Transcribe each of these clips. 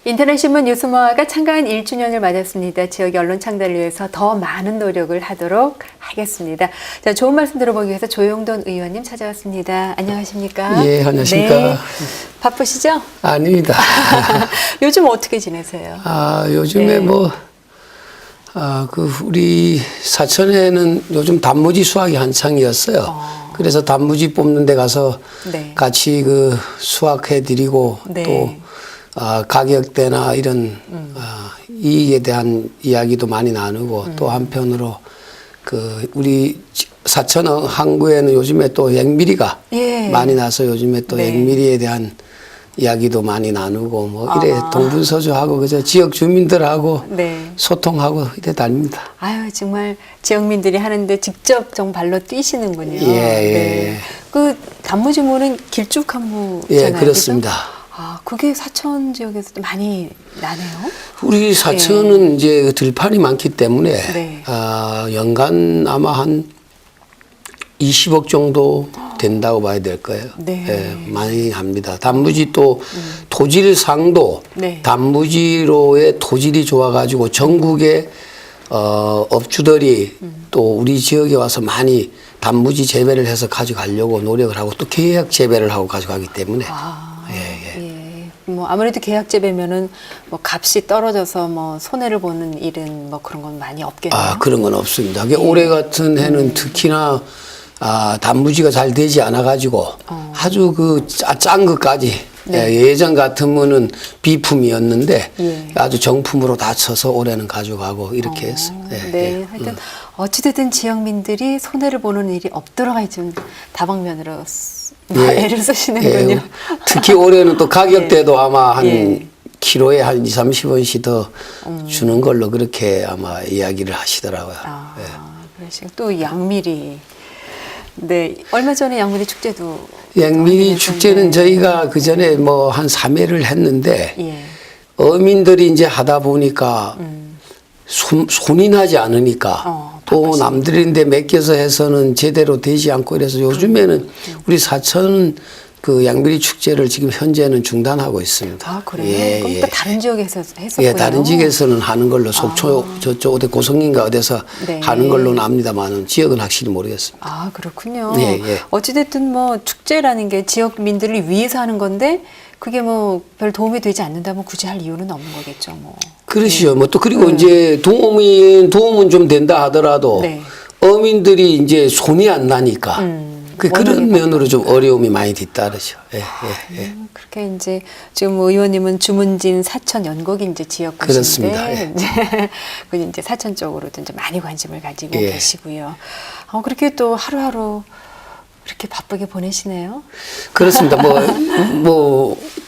인터넷신문 뉴스모아가 창간 1주년을 맞았습니다. 지역 언론 창달을 위해서 더 많은 노력을 하도록 하겠습니다. 자, 좋은 말씀 들어보기 위해서 조용돈 의원님 찾아왔습니다. 안녕하십니까? 예, 안녕하십니까? 네. 바쁘시죠? 아닙니다. 요즘 어떻게 지내세요? 요즘에 네. 우리 사천에는 요즘 단무지 수확이 한창이었어요. 그래서 단무지 뽑는 데 가서 네. 같이 수확해 드리고 네. 또 가격대나 이런 이익에 대한 이야기도 많이 나누고 또 한편으로 우리 사천 항구에는 요즘에 또 액미리가 예. 많이 나서 요즘에 또 네. 액미리에 대한 이야기도 많이 나누고 이래 동분서주하고 그저 지역 주민들하고 네. 소통하고 이래 다닙니다. 아유, 정말 지역민들이 하는데 직접 정 발로 뛰시는군요. 예, 예. 그 단무지무는 길쭉한무잖아요. 예, 그렇습니다. 그게 사천 지역에서도 많이 나네요. 우리 사천은 이제 들판이 많기 때문에 네. 연간 아마 한 20억 정도 된다고 봐야 될 거예요. 네. 예, 많이 합니다. 단무지 또 토질상도 네. 단무지로의 토질이 좋아가지고 전국의 업주들이 또 우리 지역에 와서 많이 단무지 재배를 해서 가져가려고 노력을 하고 또 계약 재배를 하고 가져가기 때문에 예. 뭐 아무래도 계약 재배면은 뭐 값이 떨어져서 손해를 보는 일은 그런 건 많이 없겠네요. 그런 건 없습니다. 올해 같은 해는 특히나 단무지가 잘 되지 않아 가지고 아주 짠 것까지 예전 같으면은 비품이었는데 아주 정품으로 다 쳐서 올해는 가져가고 이렇게 했습니다. 네, 하여튼 어찌됐든 지역민들이 손해를 보는 일이 없도록 좀 다방면으로 애를 쓰시는군요. 예, 특히 올해는 또 가격대도 아마 한 키로에 한 20, 30원씩 더 주는 걸로 그렇게 아마 이야기를 하시더라고요. 그러시고 또 양미리. 네, 얼마 전에 양미리 축제도. 양미리 축제는 저희가 그 전에 한 3회를 했는데 어민들이 이제 하다 보니까 손이 나지 않으니까 또 남들인데 맡겨서 해서는 제대로 되지 않고 이래서 요즘에는 우리 사천은 양미리 축제를 지금 현재는 중단하고 있습니다. 그래요? 그럼 또 다른 지역에서 했었고요. 예, 다른 지역에서는 하는 걸로 속초 저쪽 어디 고성인가 어디서 하는 걸로는 압니다만 지역은 확실히 모르겠습니다. 그렇군요. 예. 어찌됐든 축제라는 게 지역민들을 위해서 하는 건데 그게 별 도움이 되지 않는다면 굳이 할 이유는 없는 거겠죠. 그러시죠. 또 그리고 이제 도움은 좀 된다 하더라도 어민들이 이제 손이 안 나니까 그런 면으로 좀 어려움이 많이 뒤따르죠. 그렇게 이제 지금 의원님은 주문진 사천 연곡이 이제 지역구신데 그렇습니다. 이제 사천 쪽으로도 이제 많이 관심을 가지고 계시고요. 그렇게 또 하루하루 이렇게 바쁘게 보내시네요. 그렇습니다.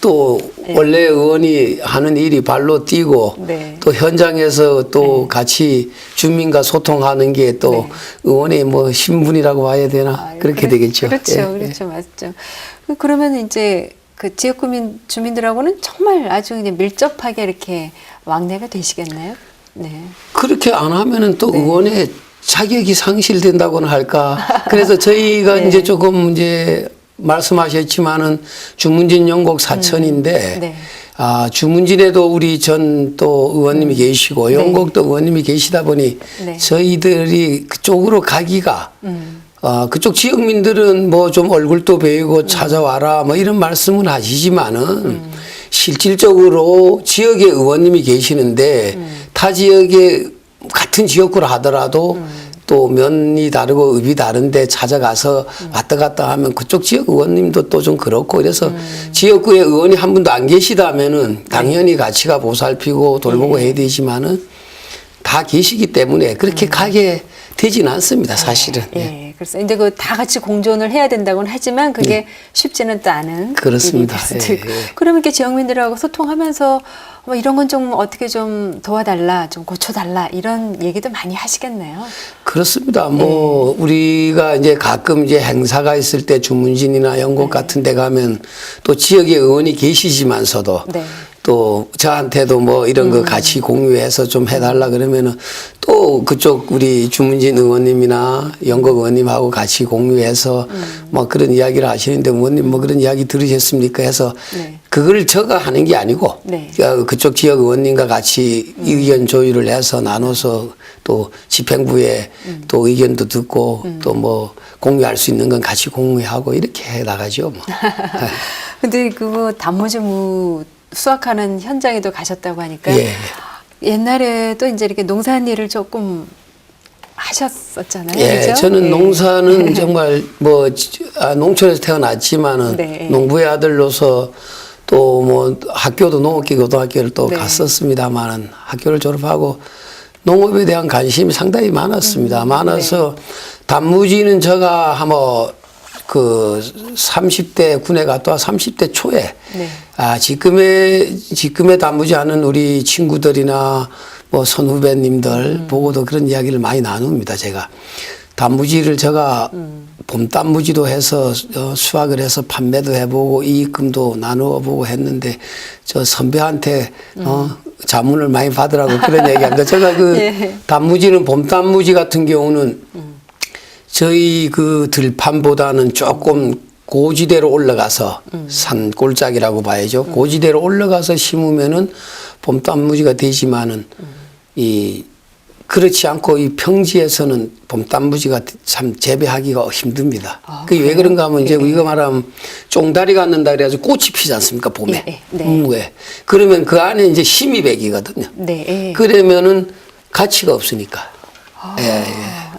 또 원래 의원이 하는 일이 발로 뛰고 또 현장에서 또 같이 주민과 소통하는 게 또 의원의 신분이라고 봐야 되나 그렇게 되겠죠. 그렇죠, 맞죠. 그러면 이제 그 지역구민 주민들하고는 정말 아주 그냥 밀접하게 이렇게 왕래가 되시겠나요? 네. 그렇게 안 하면은 또 의원의 자격이 상실된다고는 할까. 그래서 저희가 이제 조금 이제 말씀하셨지만은 주문진 영곡 사천인데 주문진에도 우리 전 또 의원님이 계시고 영곡도 의원님이 계시다 보니 저희들이 그쪽으로 가기가 그쪽 지역민들은 좀 얼굴도 배우고 찾아와라 이런 말씀은 하시지만은 실질적으로 지역에 의원님이 계시는데 타 지역에 같은 지역구라 하더라도 또 면이 다르고 읍이 다른데 찾아가서 왔다 갔다 하면 그쪽 지역 의원님도 또 좀 그렇고 그래서 지역구에 의원이 한 분도 안 계시다면은 당연히 같이가 보살피고 돌보고 해야 되지만은 다 계시기 때문에 그렇게 가게 되지는 않습니다, 사실은. 그래서 이제 다 같이 공존을 해야 된다고는 하지만 그게 쉽지는 또 않은. 그렇습니다. 그러면 이렇게 지역민들하고 소통하면서 이런 건 좀 어떻게 좀 도와달라, 좀 고쳐달라 이런 얘기도 많이 하시겠네요. 그렇습니다. 우리가 이제 가끔 이제 행사가 있을 때 주문진이나 영곡 같은 데 가면 또 지역에 의원이 계시지만서도 또 저한테도 뭐 이런 거 같이 공유해서 좀 해달라 그러면은 또 그쪽 우리 주문진 의원님이나 영국 의원님하고 같이 공유해서 뭐 그런 이야기를 하시는데 의원님 뭐 그런 이야기 들으셨습니까 해서 네. 그걸 제가 하는 게 아니고 네. 그쪽 지역 의원님과 같이 의견 조율을 해서 나눠서 또 집행부에 또 의견도 듣고 또 뭐 공유할 수 있는 건 같이 공유하고 이렇게 해 나가죠. 뭐. 근데 그거 단무지무 수확하는 현장에도 가셨다고 하니까 예. 옛날에도 이제 이렇게 농사일을 조금 하셨었잖아요. 예, 그죠? 저는 예. 농사는 정말 뭐 농촌에서 태어났지만은 네. 농부의 아들로서 또 뭐 학교도 농업기 고등학교를 또 네. 갔었습니다만은 학교를 졸업하고 농업에 대한 관심이 상당히 많았습니다. 많아서 단무지는 제가 한번 그 30대 군에 갔다 와 30대 초에 네. 지금의 단무지 하는 우리 친구들이나 뭐 선후배님들 보고도 그런 이야기를 많이 나눕니다. 제가 단무지를 제가 봄 단무지도 해서 수확을 해서 판매도 해보고 이익금도 나누어 보고 했는데 저 선배한테 자문을 많이 받으라고 그런 얘기합니다. 제가 그 예. 단무지는 봄 단무지 같은 경우는 저희 그 들판보다는 조금 고지대로 올라가서 산 골짜기라고 봐야죠. 고지대로 올라가서 심으면은 봄 단무지가 되지만은 그렇지 않고 이 평지에서는 봄 단무지가 참 재배하기가 힘듭니다. 그게 왜 그런가 하면 이제 우리가 말하면 쫑다리 갖는다 그래가지고 꽃이 피지 않습니까 봄에? 왜? 그러면 그 안에 이제 힘이 배기거든요. 네. 그러면은 가치가 없으니까. 예.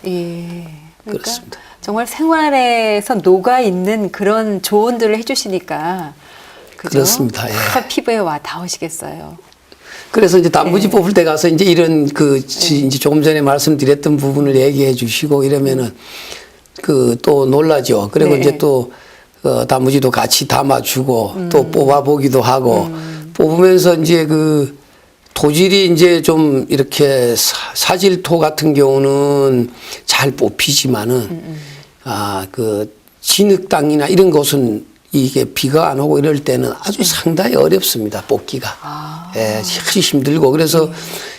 예. 그러니까 그렇습니다. 정말 생활에서 녹아 있는 그런 조언들을 해주시니까 그죠? 그렇습니다. 예. 다 피부에 와 닿으시겠어요. 그래서 이제 단무지 뽑을 때 가서 이제 이런 이제 조금 전에 말씀드렸던 부분을 얘기해 주시고 이러면은 또 놀라죠. 그리고 네. 이제 또 단무지도 같이 담아주고 또 뽑아보기도 하고 뽑으면서 이제 그 토질이 이제 좀 이렇게 사질토 같은 경우는 잘 뽑히지만은 그 진흙 땅이나 이런 곳은 이게 비가 안 오고 이럴 때는 아주 상당히 어렵습니다. 뽑기가. 예, 아주 힘들고 그래서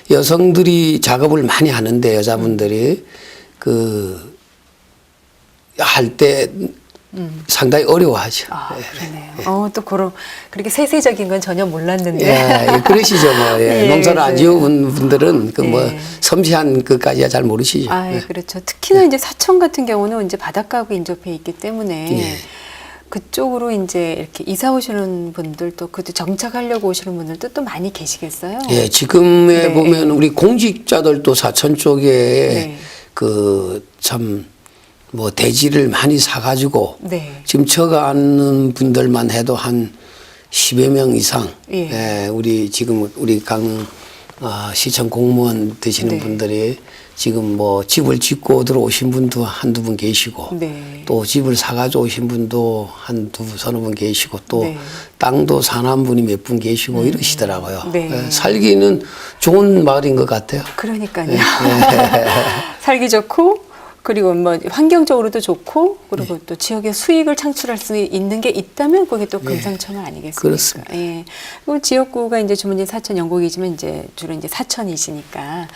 여성들이 작업을 많이 하는데 여자분들이 할 때 상당히 어려워하죠. 그러네요. 또 그렇게 세세적인 건 전혀 몰랐는데. 예, 그러시죠, 뭐. 예, 예, 농사를 안 지어본 분들은 뭐 예. 섬세한 것까지야 잘 모르시죠. 예. 그렇죠. 특히나 이제 사천 같은 경우는 이제 바닷가하고 인접해 있기 때문에 예. 그쪽으로 이제 이렇게 이사 오시는 분들도 그것도 정착하려고 오시는 분들도 또 많이 계시겠어요. 예, 지금에 네. 보면 우리 공직자들도 사천 쪽에 네. 뭐 대지를 많이 사가지고 네. 지금 저가 아는 분들만 해도 한 10여 명 이상 예. 우리 지금 우리 시청 공무원 되시는 네. 분들이 지금 뭐 집을 짓고 들어오신 분도 한두 분 계시고 네. 또 집을 사가지고 오신 분도 서너 분 계시고 또 네. 땅도 사는 분이 몇 분 계시고 이러시더라고요. 네. 살기는 좋은 마을인 것 같아요. 그러니까요. 살기 좋고 그리고 뭐 환경적으로도 좋고 그리고 또 지역의 수익을 창출할 수 있는 게 있다면 그게 또 금상첨화 아니겠습니까? 그렇습니다. 예. 그리고 지역구가 이제 주문진 사천 영곡이지만 이제 주로 이제 사천이시니까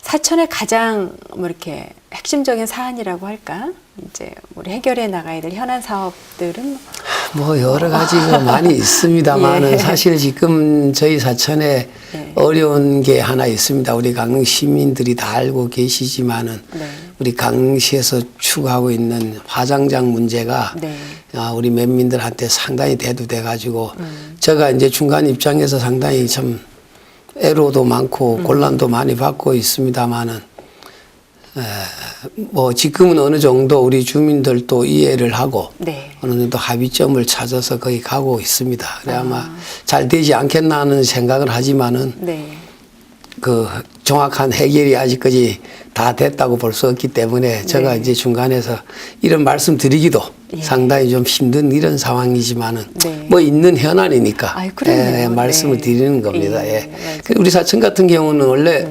사천의 가장 뭐 이렇게 핵심적인 사안이라고 할까? 이제 우리 해결해 나가야 될 현안 사업들은 뭐 여러 가지가 많이 있습니다만은 예. 사실 지금 저희 사천에 예. 어려운 게 하나 있습니다. 우리 강릉 시민들이 다 알고 계시지만은 네. 우리 강릉시에서 추구하고 있는 화장장 문제가 네. 우리 면민들한테 상당히 대두돼 가지고 제가 이제 중간 입장에서 상당히 참 애로도 많고 곤란도 많이 받고 있습니다만은 뭐 지금은 어느 정도 우리 주민들도 이해를 하고 네. 어느 정도 합의점을 찾아서 거기 가고 있습니다. 그래 아마 잘 되지 않겠나 하는 생각을 하지만은 네. 그 정확한 해결이 아직까지 다 됐다고 볼 수 없기 때문에 제가 네. 이제 중간에서 이런 말씀 드리기도 예. 상당히 좀 힘든 이런 상황이지만은 네. 뭐 있는 현안이니까 아이, 그럼요. 말씀을 네. 드리는 겁니다. 예, 예. 맞아요. 우리 사천 같은 경우는 원래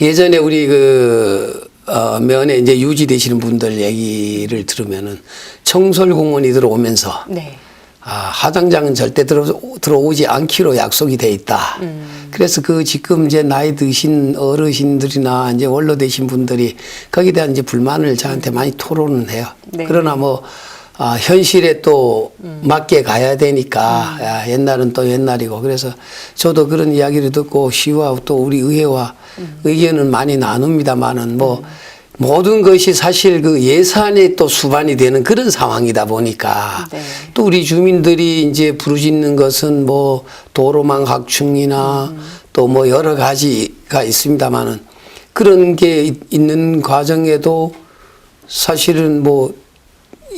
예전에 우리 면에 이제 유지되시는 분들 얘기를 들으면은 청설공원이 들어오면서 네. 화장장은 절대 들어오지 않기로 약속이 돼 있다. 그래서 그 지금 이제 나이 드신 어르신들이나 이제 원로 되신 분들이 거기에 대한 이제 불만을 저한테 많이 토론은 해요. 네. 그러나 뭐 현실에 또 맞게 가야 되니까 옛날은 또 옛날이고 그래서 저도 그런 이야기를 듣고 시와 또 우리 의회와 의견은 많이 나눕니다만은 뭐 모든 것이 사실 그 예산에 또 수반이 되는 그런 상황이다 보니까 네. 또 우리 주민들이 이제 부르짖는 것은 뭐 도로망 확충이나 또 뭐 여러 가지가 있습니다만은 그런 게 있는 과정에도 사실은 뭐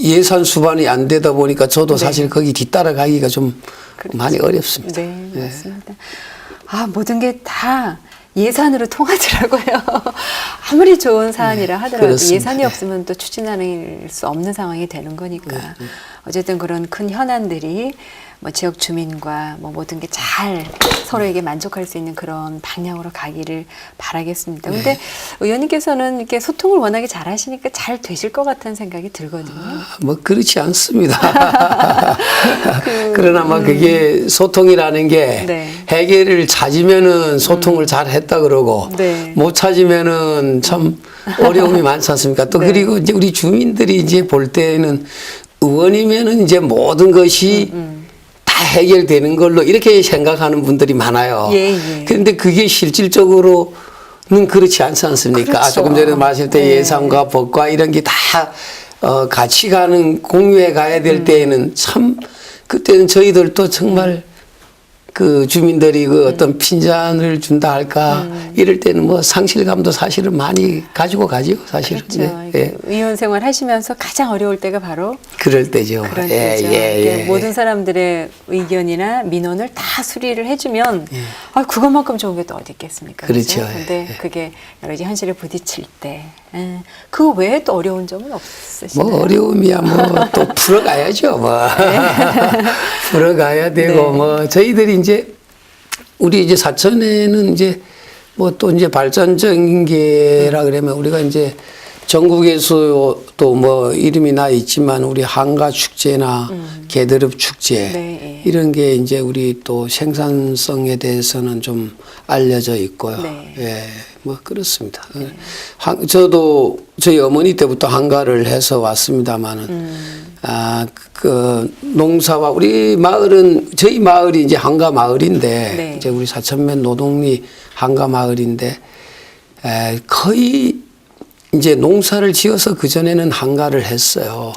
예산 수반이 안 되다 보니까 저도 네. 사실 거기 뒤따라가기가 좀 그렇죠. 많이 어렵습니다. 네, 맞습니다. 모든 게 다 예산으로 통하더라고요. 아무리 좋은 사안이라 하더라도 그렇습니다. 예산이 네. 없으면 또 추진할 수 없는 상황이 되는 거니까. 어쨌든 그런 큰 현안들이 뭐 지역 주민과 뭐 모든 게 잘 서로에게 만족할 수 있는 그런 방향으로 가기를 바라겠습니다. 근데 의원님께서는 이렇게 소통을 워낙에 잘 하시니까 잘 되실 것 같다는 생각이 들거든요. 뭐 그렇지 않습니다. 그러나 뭐 그게 소통이라는 게 네. 해결을 찾으면은 소통을 잘 했다 그러고 네. 못 찾으면은 참 어려움이 많지 않습니까? 또 네. 그리고 이제 우리 주민들이 이제 볼 때는 의원이면은 이제 모든 것이 다 해결되는 걸로 이렇게 생각하는 분들이 많아요. 예. 그런데 그게 실질적으로는 그렇지 않지 않습니까? 그렇죠. 조금 전에 말씀하실 때 네. 예산과 법과 이런 게 다 같이 가는 공유해 가야 될 때에는 참 그때는 저희들도 정말 그 주민들이 그 어떤 핀잔을 준다 할까 이럴 때는 뭐 상실감도 사실은 많이 가지고 가죠 사실은. 그렇죠. 예. 의원 생활 하시면서 가장 어려울 때가 바로 그럴 때죠. 그런 때죠. 예. 모든 사람들의 의견이나 민원을 다 수리를 해주면 그것만큼 좋은 게 또 어디 있겠습니까? 그렇죠. 그런데 그게 여러 가지 현실에 부딪힐 때 그 외에 또 어려운 점은 없으시나요? 뭐 어려움이야 뭐 또 풀어가야죠 뭐 풀어가야 되고 네. 뭐 저희들이 이제 우리 이제 사천에는 이제 뭐 또 이제 발전적인 게라 그러면 우리가 이제 전국에서 또 뭐 이름이 나 있지만 우리 한가 축제나 개드럽 축제 네, 이런 게 이제 우리 또 생산성에 대해서는 좀 알려져 있고요. 네. 예, 뭐 그렇습니다. 저도 저희 어머니 때부터 한가를 해서 왔습니다만은 그 농사와 우리 마을은 저희 마을이 이제 한가 마을인데 네. 이제 우리 사천면 노동리 한가 마을인데 거의 이제 농사를 지어서 그전에는 한가를 했어요.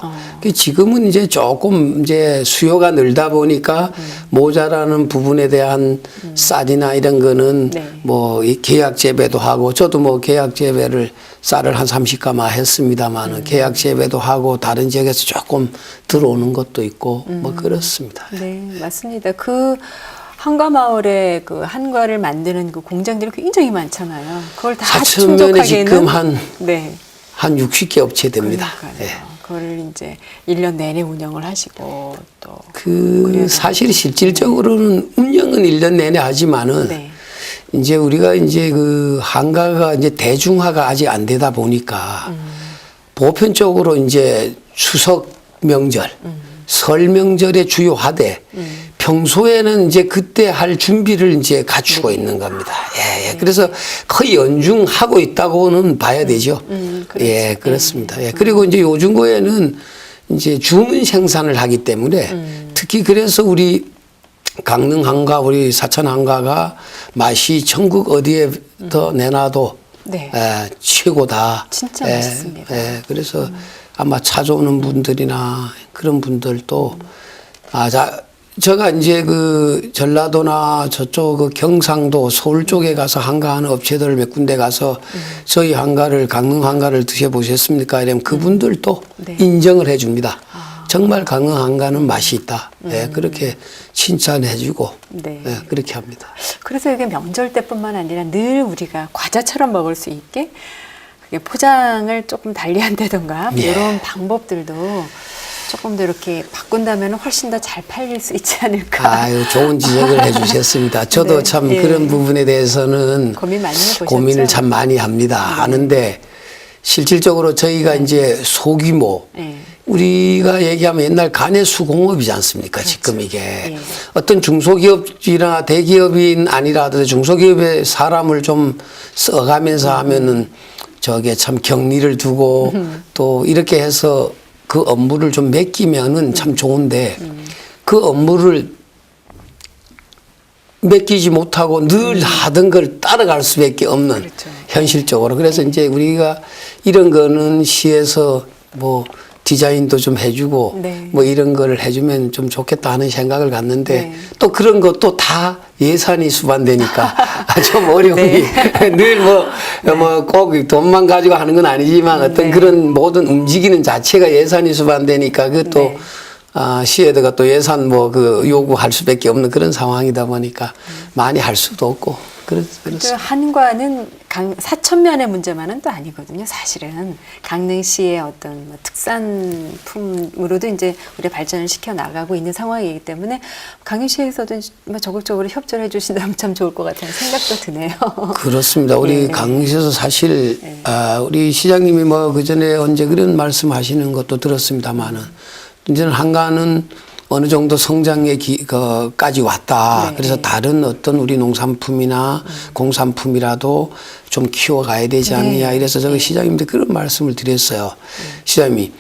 지금은 이제 조금 이제 수요가 늘다 보니까 모자라는 부분에 대한 쌀이나 이런 거는 네. 뭐 계약 재배도 하고 저도 뭐 계약 재배를 쌀을 한 30가마 했습니다만은 계약 재배도 하고 다른 지역에서 조금 들어오는 것도 있고 뭐 그렇습니다. 네, 맞습니다. 그 한과마을에 그 한과를 만드는 그 공장들이 굉장히 많잖아요. 그걸 다 사천면에 충족하기에는 지금 한 네. 60개 업체 됩니다. 그러니까요. 예. 그걸 이제 1년 내내 운영을 하시고 또 사실 실질적으로는 운영은 1년 내내 하지만은 네. 이제 우리가 이제 그 한가가 이제 대중화가 아직 안 되다 보니까 보편적으로 이제 추석 명절, 설 명절의 주요 화대 평소에는 이제 그때 할 준비를 이제 갖추고 있는 겁니다. 예. 그래서 거의 연중하고 있다고는 봐야 되죠. 그렇죠. 예, 그렇습니다. 예. 그리고 이제 요즘고에는 이제 주문 생산을 하기 때문에 특히 그래서 우리 강릉 한가, 우리 사천 한가가 맛이 전국 어디에 더 내놔도 네. 최고다. 진짜 맛있습니다. 그래서 아마 찾아오는 분들이나 그런 분들도 제가 이제 그 전라도나 저쪽 그 경상도 서울 쪽에 가서 한가하는 업체들 몇 군데 가서 저희 한가를 강릉 한가를 드셔보셨습니까? 이러면 그분들도 네. 인정을 해줍니다. 정말 강릉 한가는 맛이 있다. 예, 그렇게 칭찬해주고 네. 예, 그렇게 합니다. 그래서 이게 명절 때뿐만 아니라 늘 우리가 과자처럼 먹을 수 있게 그게 포장을 조금 달리한다던가 예. 이런 방법들도 조금 더 이렇게 바꾼다면 훨씬 더 잘 팔릴 수 있지 않을까. 아유, 좋은 지적을 해주셨습니다. 저도 네. 참 예. 그런 부분에 대해서는 고민 많이 해보셨죠? 고민을 참 많이 합니다. 하는데 실질적으로 저희가 이제 소규모 네. 우리가 얘기하면 옛날 가내수공업이지 않습니까? 그렇죠. 지금 이게 예. 어떤 중소기업이나 대기업인 아니라도 중소기업에 사람을 좀 써가면서 하면은 저게 참 격리를 두고 또 이렇게 해서 그 업무를 좀 맡기면은 참 좋은데 그 업무를 맡기지 못하고 늘 하던 걸 따라갈 수밖에 없는 그렇죠. 현실적으로. 그래서 이제 우리가 이런 거는 시에서 뭐 디자인도 좀 해주고 네. 뭐 이런 걸 해주면 좀 좋겠다 하는 생각을 갖는데 네. 또 그런 것도 다 예산이 수반되니까 좀 어려움이 네. 늘 뭐 꼭 돈만 가지고 하는 건 아니지만 어떤 네. 그런 모든 움직이는 자체가 예산이 수반되니까 그것도 네. 시에다가 또 예산 뭐 그 요구할 수밖에 없는 그런 상황이다 보니까 많이 할 수도 없고 또 그렇습니다. 한과는 사천면의 문제만은 또 아니거든요. 사실은 강릉시의 어떤 뭐 특산품으로도 이제 우리 발전을 시켜 나가고 있는 상황이기 때문에 강릉시에서도 뭐 적극적으로 협조를 해주신다면 참 좋을 것 같다는 생각도 드네요. 그렇습니다. 우리 네. 강릉시에서 사실 우리 시장님이 뭐 그전에 언제 그런 말씀하시는 것도 들었습니다만은 이제는 한가는 어느 정도 성장의 까지 왔다. 네. 그래서 다른 어떤 우리 농산품이나 공산품이라도 좀 키워가야 되지 않느냐. 네. 이래서 저희 시장님한테 그런 말씀을 드렸어요. 시장님이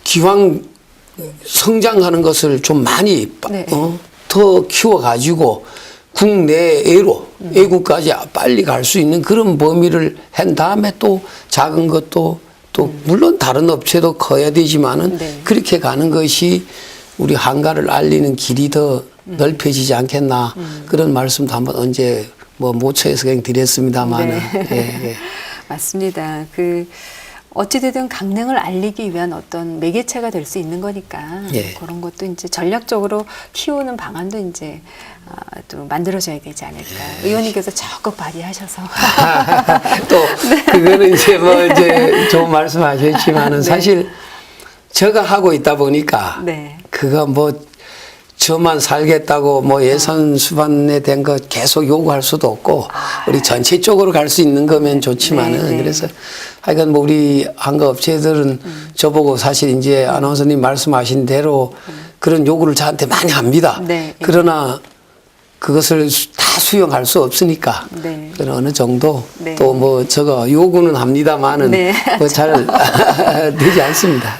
기왕 성장하는 것을 좀 많이 네. 더 키워가지고 국내외로 외국까지 빨리 갈 수 있는 그런 범위를 한 다음에 또 작은 것도 또 물론 다른 업체도 커야 되지만은 네. 그렇게 가는 것이 우리 한가를 알리는 길이 더 넓혀지지 않겠나 그런 말씀도 한번 언제 뭐 모처에서 그냥 드렸습니다만은 네. 예, 예. 맞습니다. 어찌되든 강릉을 알리기 위한 어떤 매개체가 될 수 있는 거니까 예. 그런 것도 이제 전략적으로 키우는 방안도 이제 또 만들어져야 되지 않을까. 의원님께서 적극 발의하셔서 또 그거는 이제 뭐 이제 좋은 말씀하셨지만은 네. 사실 제가 하고 있다 보니까 네. 그거 뭐 저만 살겠다고 뭐 예산 수반에 된 거 계속 요구할 수도 없고 우리 전체적으로 갈 수 있는 거면 좋지만은 네. 그래서 하여간 뭐 우리 한가 업체들은 저보고 사실 이제 아나운서님 말씀하신 대로 그런 요구를 저한테 많이 합니다. 네. 그러나 그것을 다 수용할 수 없으니까 네. 그런 어느 정도 네. 또 뭐 저거 요구는 합니다만은 네. 뭐 잘 되지 않습니다.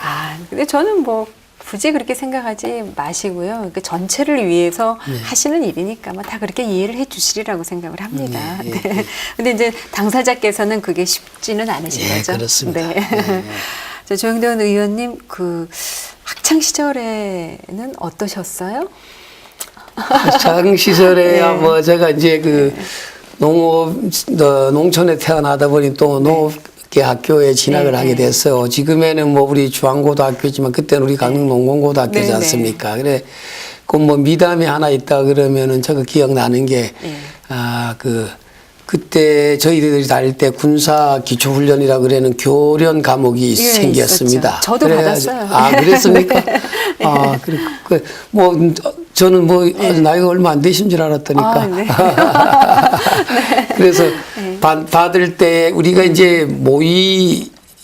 근데 저는 뭐 굳이 그렇게 생각하지 마시고요. 그 전체를 위해서 하시는 일이니까 뭐 다 그렇게 이해를 해 주시리라고 생각을 합니다. 예, 예, 네. 근데 이제 당사자께서는 그게 쉽지는 않으신 예, 거죠. 그렇습니다. 네. 예, 저 조영돈 의원님 학창 시절에는 어떠셨어요? 학창 시절에야 네. 뭐 제가 이제 농촌에 태어나다 보니 또 농업계 학교에 진학을 네, 하게 네. 됐어요. 지금에는 뭐 우리 중앙고등학교지만 그때는 우리 강릉 농공고등학교지 네, 네. 않습니까? 그래 그 뭐 미담이 하나 있다 그러면은 제가 기억나는 게 네. 그때 저희들이 다닐 때 군사 기초훈련이라고 그래는 교련 과목이 예, 생겼습니다. 있었죠. 저도 받았어요. 그랬습니까? 네. 뭐 저는 뭐 아주 나이가 얼마 안 되신 줄 알았다니까. 네. 그래서 받을 때 우리가 이제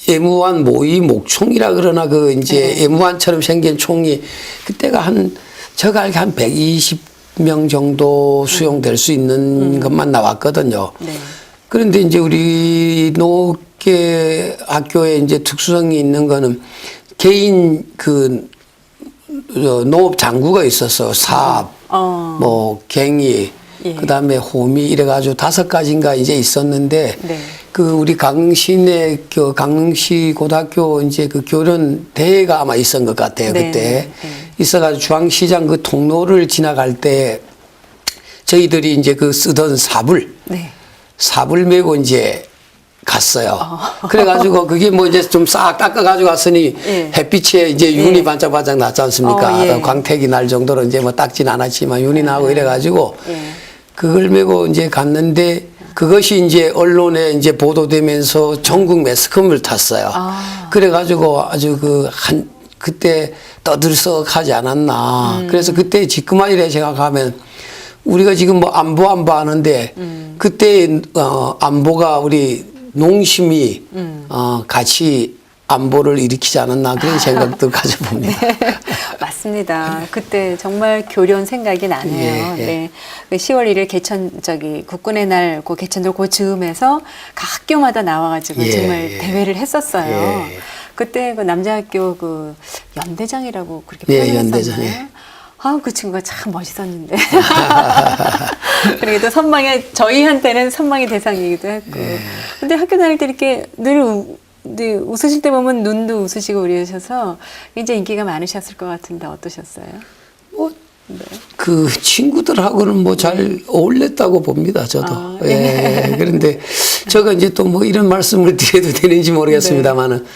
애무한 목총이라 그러나 이제 애무한처럼 생긴 총이 그때가 제가 알기로 한 120명 정도 수용될 수 있는 것만 나왔거든요. 네. 그런데 이제 우리 농업계 학교에 이제 특수성이 있는 거는 개인 농업 장구가 있었어. 사업, 뭐 갱이, 예. 그다음에 호미 이래가지고 5가지인가 이제 있었는데 네. 우리 강릉시내 강릉시 고등학교 이제 교련 대회가 아마 있었던 것 같아요. 네. 그때 네. 있어가지고 중앙시장 통로를 지나갈 때 저희들이 이제 쓰던 네. 삽을 메고 이제 갔어요. 그래가지고 그게 뭐 이제 좀 싹 닦아가지고 왔으니 예. 햇빛에 이제 윤이 반짝반짝 났지 않습니까? 예. 광택이 날 정도로 이제 뭐 닦진 않았지만 윤이 나고 이래가지고 예. 그걸 메고 이제 갔는데 그것이 이제 언론에 이제 보도되면서 전국 매스컴을 탔어요. 그래가지고 아주 그때 떠들썩하지 않았나. 그래서 그때 지금만이라 생각하면 우리가 지금 뭐 안보 하는데 그때 안보가 우리 농심이 같이 안보를 일으키지 않았나 그런 생각도 가져봅니다. 네, 맞습니다. 그때 정말 교련 생각이 나네요. 예, 예. 네. 그 10월 1일 국군의 날, 그 개천절 그 즈음에서 각 학교마다 나와가지고 예, 정말 예. 대회를 했었어요. 예. 그때 그 남자학교 그 연대장이라고 그렇게 예, 표현했었나요? 연대장, 예. 아, 그 친구가 참 멋있었는데. 그리고 또 저희한테는 선망의 대상이기도 했고. 근데 학교 다닐 때 이렇게 늘 웃으실 때 보면 눈도 웃으시고 그러셔서 굉장히 인기가 많으셨을 것 같은데 어떠셨어요? 뭐, 네. 그 친구들하고는 뭐 잘 어울렸다고 봅니다, 저도. 아, 예. 그런데 제가 이제 또 뭐 이런 말씀을 드려도 되는지 모르겠습니다만은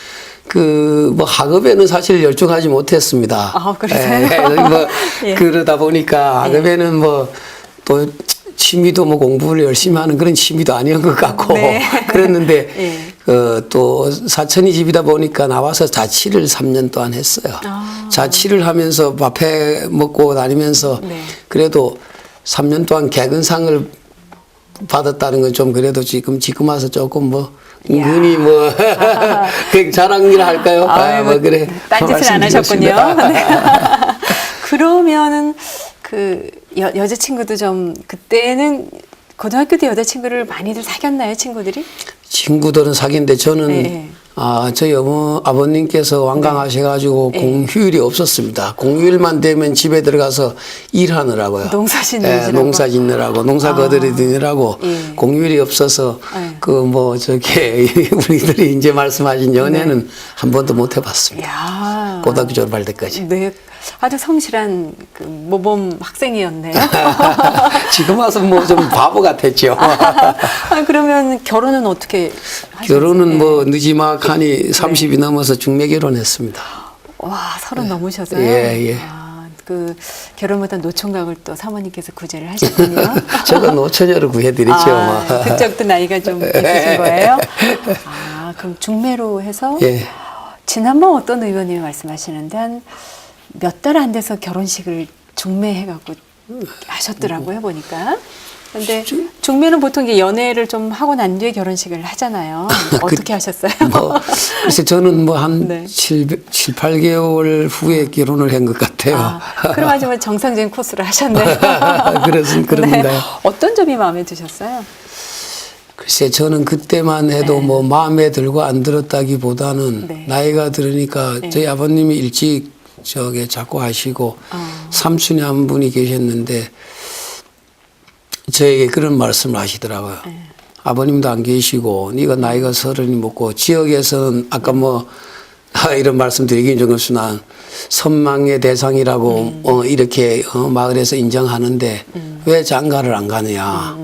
그 뭐 학업에는 사실 열중하지 못했습니다. 아, 그러세요? 뭐 예. 그러다 보니까 학업에는 뭐 또 취미도 뭐 공부를 열심히 하는 그런 취미도 아니었던 것 같고 네. 그랬는데 예. 또 사천이 집이다 보니까 나와서 자취를 3년 동안 했어요. 아. 자취를 하면서 밥해 먹고 다니면서 네. 그래도 3년 동안 개근상을 받았다는 건 좀 그래도 지금 와서 조금 뭐 은근히 뭐 그 자랑이라 할까요? 뭐 그래. 딴짓을 안 하셨군요. 네. 그러면은 그 여자친구도 좀 그때는 고등학교 때 여자친구를 많이들 사귀었나요, 친구들이? 친구들은 사귀는데 저는 네. 저희 아버님께서 완강하셔가지고 공휴일이 없었습니다. 공휴일만 되면 집에 들어가서 일하느라고요. 농사 짓느라고. 농사 짓느라고, 농사 거들이느라고 예. 공휴일이 없어서 네. 그 뭐 저게 우리들이 이제 말씀하신 연애는 한 번도 못 해봤습니다. 야. 고등학교 졸업할 때까지. 네. 아주 성실한 그 모범 학생이었네요. 지금 와서 뭐 좀 바보 같았죠. 그러면 결혼은 어떻게 하셨어요? 결혼은 뭐 늦지막하니 30이 넘어서 중매 결혼했습니다. 와, 30 넘으셔서요? 예, 예. 아, 그 결혼보다 노총각을 또 사모님께서 구제를 하셨군요. 제가 노처녀를 구해드리죠. 아, 뭐. 그쪽도 나이가 좀 있으신 거예요? 아, 그럼 중매로 해서 예. 지난번 어떤 의원님이 말씀하시는데 한 몇 달 안 돼서 결혼식을 중매해갖고 하셨더라고요, 보니까. 근데 중매는 보통 이게 연애를 좀 하고 난 뒤에 결혼식을 하잖아요. 어떻게 하셨어요? 뭐, 그래서 저는 뭐 한 네. 7, 8개월 후에 결혼을 한 것 같아요. 아, 그럼 아주 뭐 정상적인 코스를 하셨네요. 그런가요? 네. 어떤 점이 마음에 드셨어요? 글쎄, 저는 그때만 해도 네. 뭐 마음에 들고 안 들었다기보다는 네. 나이가 들으니까 네. 저희 아버님이 일찍 저게 자꾸 하시고 삼촌이 한 분이 계셨는데 저에게 그런 말씀을 하시더라고요. 네. 아버님도 안 계시고 네가 나이가 30이 먹고 지역에서는 아까 뭐 이런 말씀 드리긴 좀 없으나 선망의 대상이라고 이렇게 마을에서 인정하는데 왜 장가를 안 가느냐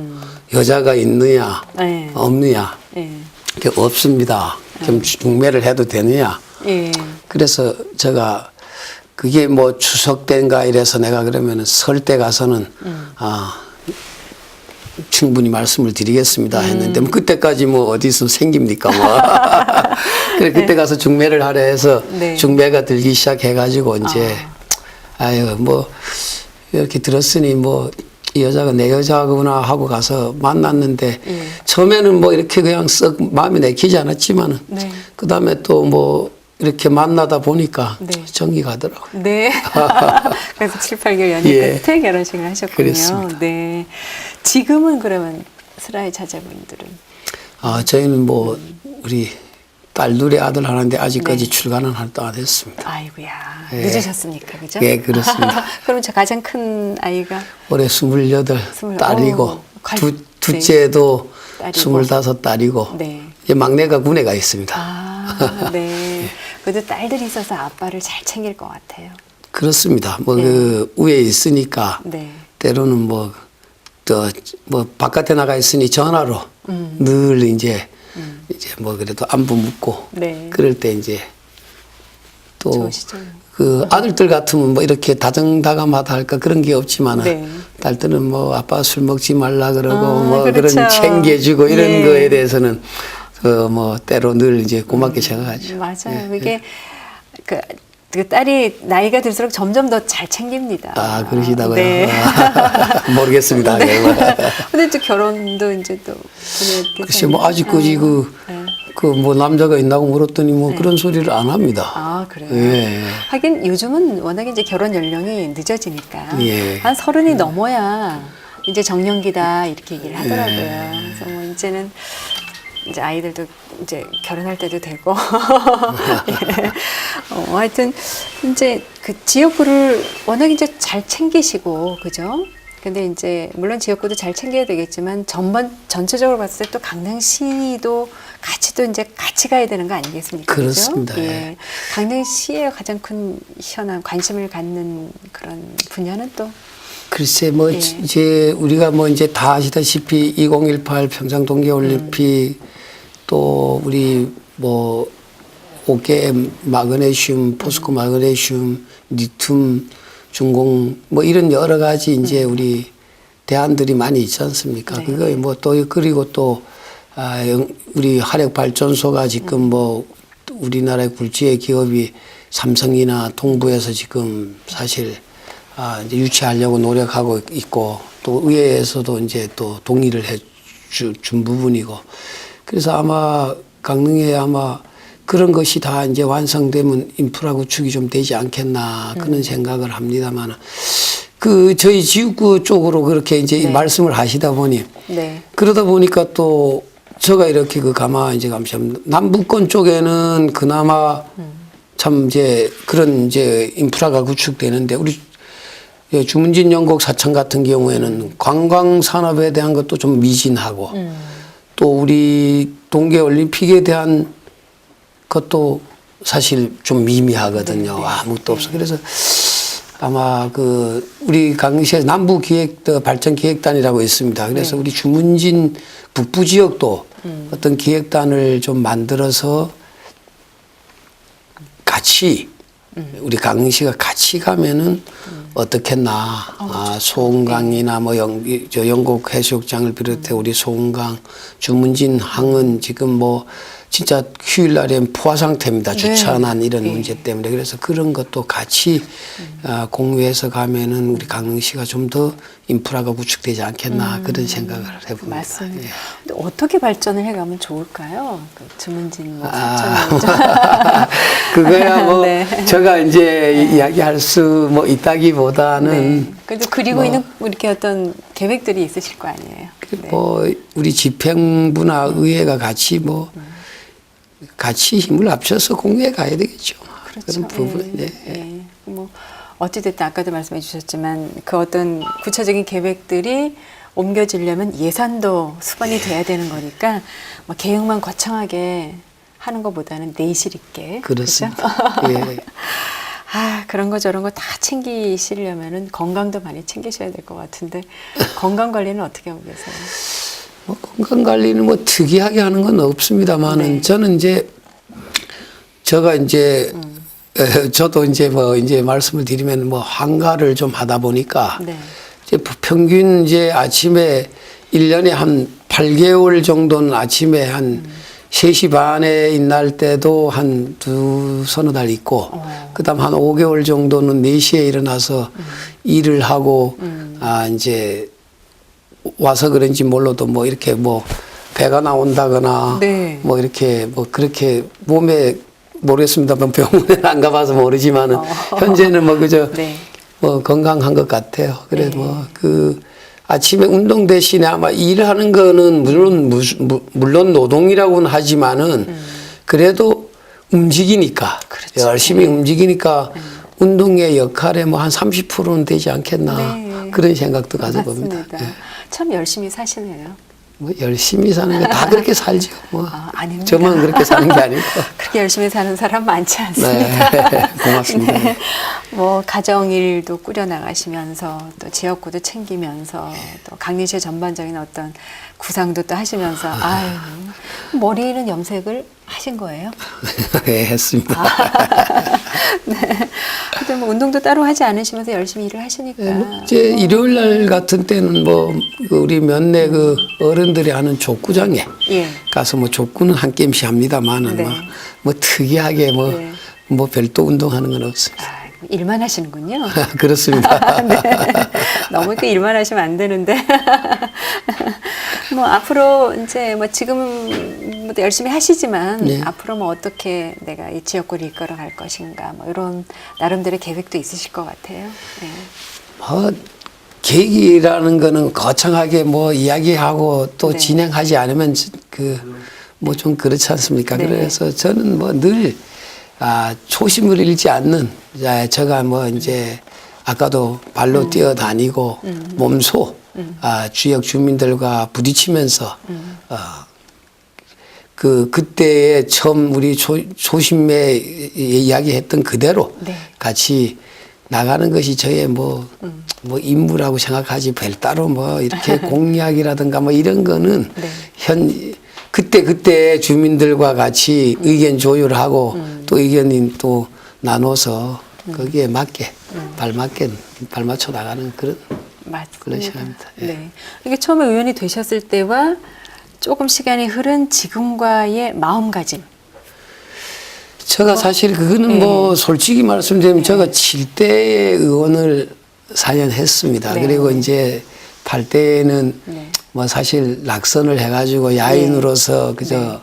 여자가 있느냐 네. 없느냐 예. 그게 없습니다. 그럼 중매를 해도 되느냐 예. 그래서 제가 그게 뭐 추석 때인가 이래서 내가 그러면은 설 때 가서는 충분히 말씀을 드리겠습니다 했는데 뭐 그때까지 뭐 어디서 생깁니까 뭐. 그래 그때 가서 중매를 하려 해서 네. 중매가 들기 시작해가지고 이제 아유 뭐 이렇게 들었으니 뭐 이 여자가 내 여자구나 하고 가서 만났는데 처음에는 뭐 이렇게 그냥 썩 마음에 내키지 않았지만은 네. 그 다음에 또 뭐 이렇게 만나다 보니까 네. 정이 가더라고요. 네. 그래서 7, 8개월 연애 예. 끝에 결혼식을 하셨군요. 그랬습니다. 네. 지금은 그러면 슬아의 자제분들은? 저희는 뭐 우리 딸 둘의 아들 하나인데 아직까지 네. 출가는 활동 안 했습니다. 아이고야. 예. 늦으셨습니까? 그죠? 예, 그렇습니다. 그럼 저 가장 큰 아이가? 올해 28 딸이고 둘째도 딸이고. 25 딸이고 네. 이제 막내가 군에 가 있습니다. 아, 네. 그래도 딸들이 있어서 아빠를 잘 챙길 것 같아요. 그렇습니다. 뭐 네. 그 위에 있으니까 네. 때로는 뭐 뭐 바깥에 나가 있으니 전화로 늘 이제 뭐 그래도 안부 묻고 네. 그럴 때 이제 또 좋으시죠? 그 아들들 같으면 뭐 이렇게 다정다감하다 할까 그런 게 없지만은 네. 딸들은 뭐 아빠 술 먹지 말라 그러고 뭐 그렇죠. 그런 챙겨주고 이런 예. 거에 대해서는 그 뭐 때로 늘 이제 고맙게 생각하죠. 맞아요. 예, 이게 그 그 딸이 나이가 들수록 점점 더 잘 챙깁니다. 아, 그러시다고요? 네. 모르겠습니다. 네. 네. 근데 또 결혼도 이제 또 글쎄, 뭐, 아직까지 뭐, 남자가 있나고 물었더니 뭐 그런 소리를 안 합니다. 아, 그래요? 예. 하긴 요즘은 워낙에 이제 결혼 연령이 늦어지니까. 예. 한 30이 넘어야 이제 정년기다 이렇게 얘기를 하더라고요. 예. 그래서 뭐 이제는 이제 아이들도 이제 결혼할 때도 되고. 예. 하여튼 이제 그 지역구를 워낙 이제 잘 챙기시고, 그죠? 근데 이제 물론 지역구도 잘 챙겨야 되겠지만 전체적으로 봤을 때 또 강릉시도 같이 또 이제 같이 가야 되는 거 아니겠습니까? 그렇습니다. 그죠? 예. 예. 강릉시의 가장 큰 현안 관심을 갖는 그런 분야는 또 글쎄, 뭐, 예. 이제 우리가 뭐 이제 다 아시다시피 2018 평창 동계올림픽 또 우리 뭐 옥계 마그네슘, 포스코 마그네슘, 리튬, 중공 뭐 이런 여러 가지 이제 우리 대안들이 많이 있지 않습니까? 네. 그거 뭐 또 그리고 또 우리 화력 발전소가 지금 뭐 우리나라의 굴지의 기업이 삼성이나 동부에서 지금 사실 이제 유치하려고 노력하고 있고 또 의회에서도 이제 또 동의를 준 부분이고 그래서 아마 강릉에 아마 그런 것이 다 이제 완성되면 인프라 구축이 좀 되지 않겠나 그런 생각을 합니다만 그 저희 지역구 쪽으로 그렇게 이제 네. 말씀을 하시다 보니 네. 그러다 보니까 또 제가 이렇게 그 가만 이제 감시합니다. 남부권 쪽에는 그나마 참 이제 그런 이제 인프라가 구축되는데 우리 주문진 영곡 사천 같은 경우에는 관광 산업에 대한 것도 좀 미진하고 또 우리 동계올림픽에 대한 것도 사실 좀 미미하거든요. 네, 네. 아무것도 없어. 그래서 아마 그 우리 강릉시에서 남부 기획 발전 기획단이라고 있습니다. 그래서 네. 우리 주문진 북부 지역도 어떤 기획단을 좀 만들어서 같이 우리 강릉시가 같이 가면은 어떻겠나. 소은강이나 뭐 영곡 해수욕장을 비롯해 우리 소은강, 주문진 항은 지금 뭐 진짜 휴일날엔 포화 상태입니다. 주차난 이런 문제 때문에. 그래서 그런 것도 같이 공유해서 가면은 우리 강릉시가 좀 더 인프라가 구축되지 않겠나 그런 생각을 해봅니다. 맞습니다. 예. 근데 어떻게 발전을 해가면 좋을까요? 그 주문진 뭐 그거야 뭐 네. 제가 이제 이야기할 수 뭐 있다기보다는 네. 그래도 그리고 있는 이렇게 어떤 계획들이 있으실 거 아니에요. 네. 뭐 우리 집행부나 의회가 같이 뭐 같이 힘을 합쳐서 공유해 가야 되겠죠. 그렇죠. 그런 부분. 예. 예. 뭐 어찌됐든 아까도 말씀해 주셨지만 그 어떤 구체적인 계획들이 옮겨지려면 예산도 수반이 돼야 되는 거니까 뭐 계획만 거창하게 하는 것보다는 내실 있게. 그렇습니다. 그렇죠? 예. 그런 거 저런 거 다 챙기시려면은 건강도 많이 챙기셔야 될 것 같은데 건강 관리는 어떻게 하고 계세요? 뭐 건강 관리는 뭐 특이하게 하는 건 없습니다만은 네. 저는 이제 제가 이제 저도 이제 뭐 이제 말씀을 드리면 뭐 한가를 좀 하다 보니까 네. 이제 평균 이제 아침에 1년에 한 8개월 정도는 아침에 한 3시 반에 일날 때도 한 서너 달 있고, 그 다음 한 5개월 정도는 4시에 일어나서 일을 하고, 이제 와서 그런지 몰라도 뭐 이렇게 뭐 배가 나온다거나, 네. 뭐 이렇게 뭐 그렇게 몸에 모르겠습니다만 병원에 안 가봐서 모르지만은 현재는 뭐 그저 네. 뭐 건강한 것 같아요. 그래 네. 뭐 그 아침에 운동 대신에 아마 일하는 거는 물론 노동이라고는 하지만은 그래도 움직이니까 그렇죠. 열심히 움직이니까 운동의 역할에 뭐 한 30%는 되지 않겠나 네. 그런 생각도 가져봅니다. 맞습니다. 예. 참 열심히 사시네요. 뭐 열심히 사는 거 다 그렇게 살죠. 뭐 아닙니다. 저만 그렇게 사는 게 아니고. 그렇게 열심히 사는 사람 많지 않습니다. 네, 고맙습니다. 네. 뭐 가정 일도 꾸려 나가시면서 또 지역구도 챙기면서 또 강릉시의 전반적인 어떤 구상도 또 하시면서 아유 머리는 염색을 하신 거예요? 네, 했습니다. 네. 근데 뭐 운동도 따로 하지 않으시면서 열심히 일을 하시니까. 네, 뭐 이제 일요일 날 같은 때는 뭐 우리 몇내 그 어른들이 하는 족구장에 예. 가서 뭐 족구는 한 게임씩 합니다만은 네. 뭐 특이하게 뭐 네. 뭐 별도 운동하는 건 없습니다. 아, 일만 하시는군요. 그렇습니다. 네. 너무 그 일만 하시면 안 되는데. 뭐 앞으로 이제 뭐 지금 열심히 하시지만 네. 앞으로 뭐 어떻게 내가 이 지역구를 이끌어 갈 것인가 뭐 이런 나름대로 계획도 있으실 것 같아요. 네. 계획이라는 거는 거창하게 뭐 이야기하고 또 네. 진행하지 않으면 뭐 좀 그렇지 않습니까? 네. 그래서 저는 뭐 늘 초심을 잃지 않는 제가 뭐 이제 아까도 발로 뛰어다니고 몸소 지역 주민들과 부딪히면서 그때에 처음 우리 초심에 이야기했던 그대로 네. 같이 나가는 것이 저의 뭐 임무라고 생각하지 별따로 뭐 이렇게 공약이라든가 뭐 이런 거는 네. 그때 주민들과 같이 의견 조율하고 또 의견이 또 나눠서 거기에 맞게 발맞춰 나가는 그런 맞습니다. 시간입니다. 예. 네. 이게 처음에 의원이 되셨을 때와 조금 시간이 흐른 지금과의 마음가짐. 제가 사실 그거는 뭐 솔직히 말씀드리면 제가 7대 의원을 4년 했습니다. 네. 그리고 이제 8대에는 네. 뭐 사실 낙선을 해가지고 야인으로서 그저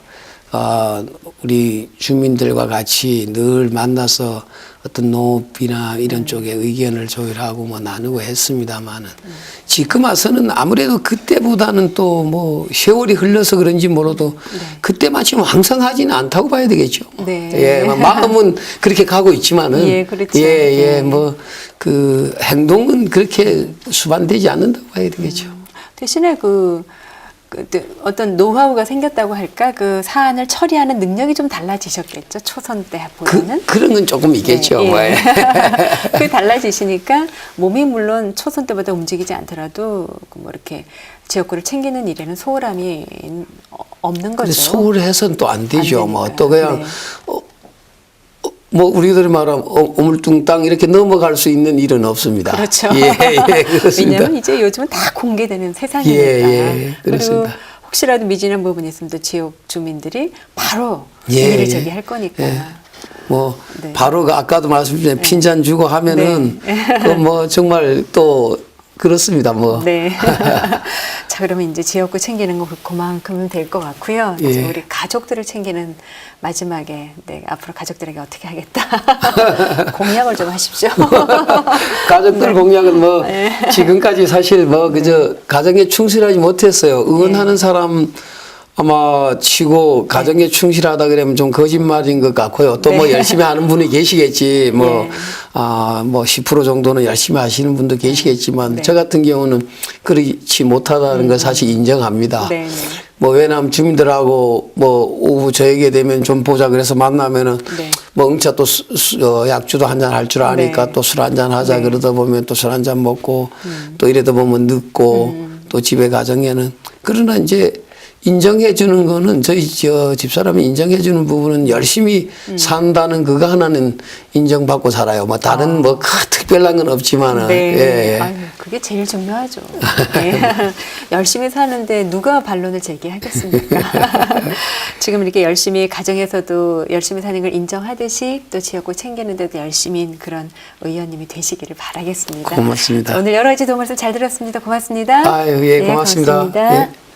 우리 주민들과 같이 늘 만나서 어떤 농업이나 이런 쪽에 의견을 조율하고 뭐 나누고 했습니다만은 지금 와서는 아무래도 그때보다는 또 뭐 세월이 흘러서 그런지 몰라도 그때 마침 왕성하지는 않다고 봐야 되겠죠. 네. 예, 뭐 마음은 그렇게 가고 있지만은 예, 그렇죠. 예, 뭐 그 행동은 그렇게 수반되지 않는다고 봐야 되겠죠. 대신에 어떤 노하우가 생겼다고 할까? 그 사안을 처리하는 능력이 좀 달라지셨겠죠? 초선 때보다는. 그런 건 조금 있겠죠. 네, 뭐. 예. 그게 달라지시니까 몸이 물론 초선 때보다 움직이지 않더라도 뭐 이렇게 지역구를 챙기는 일에는 소홀함이 없는 거죠. 근데 소홀해서는 또 안 되죠. 안 뭐 되니까요. 또 그냥 네. 뭐 우리들이 말하면 오물뚱땅 이렇게 넘어갈 수 있는 일은 없습니다. 그렇죠. 예, 그렇습니다. 왜냐하면 이제 요즘은 다 공개되는 세상이니까. 예, 그렇습니다. 그리고 혹시라도 미진한 부분이 있으면 또 지역 주민들이 바로 예, 일을 예. 저기할 거니까. 예. 뭐 네. 바로 아까도 말씀드린 핀잔 주고 하면은 그 뭐 정말 또 그렇습니다. 뭐. 네. 자, 그러면 이제 지역구 챙기는 거 그만큼은 될 것 같고요. 이제 예. 우리 가족들을 챙기는 마지막에 앞으로 가족들에게 어떻게 하겠다. 공약을 좀 하십시오. 가족들 공약은 뭐 네. 지금까지 사실 뭐 그저 가정에 충실하지 못했어요. 의원하는 사람 아마 치고 가정에 충실하다 그러면 좀 거짓말인 것 같고요. 또 뭐 네. 열심히 하는 분이 계시겠지. 뭐, 네. 뭐 10% 정도는 열심히 하시는 분도 계시겠지만 네. 저 같은 경우는 그렇지 못하다는 걸 사실 인정합니다. 네, 네. 뭐 왜냐하면 주민들하고 뭐 오후 저녁에 되면 좀 보자 그래서 만나면은 네. 뭐 응차 또 약주도 한잔 할 줄 아니까 네. 또 술 한잔 하자 네. 그러다 보면 또 술 한잔 먹고 또 이러다 보면 늦고 또 집에 가정에는 그러나 이제 인정해 주는 거는 저희 집사람이 인정해 주는 부분은 열심히 산다는 그거 하나는 인정받고 살아요. 뭐 다른 뭐 특별한 건 없지만은 네. 예. 아유, 그게 제일 중요하죠. 네. 열심히 사는데 누가 반론을 제기하겠습니까? 지금 이렇게 열심히 가정에서도 열심히 사는 걸 인정하듯이 또 지역구 챙기는 데도 열심인 그런 의원님이 되시기를 바라겠습니다. 고맙습니다. 오늘 여러 가지 도움 말씀 잘 들었습니다. 고맙습니다. 아유, 예, 네, 고맙습니다. 고맙습니다. 예.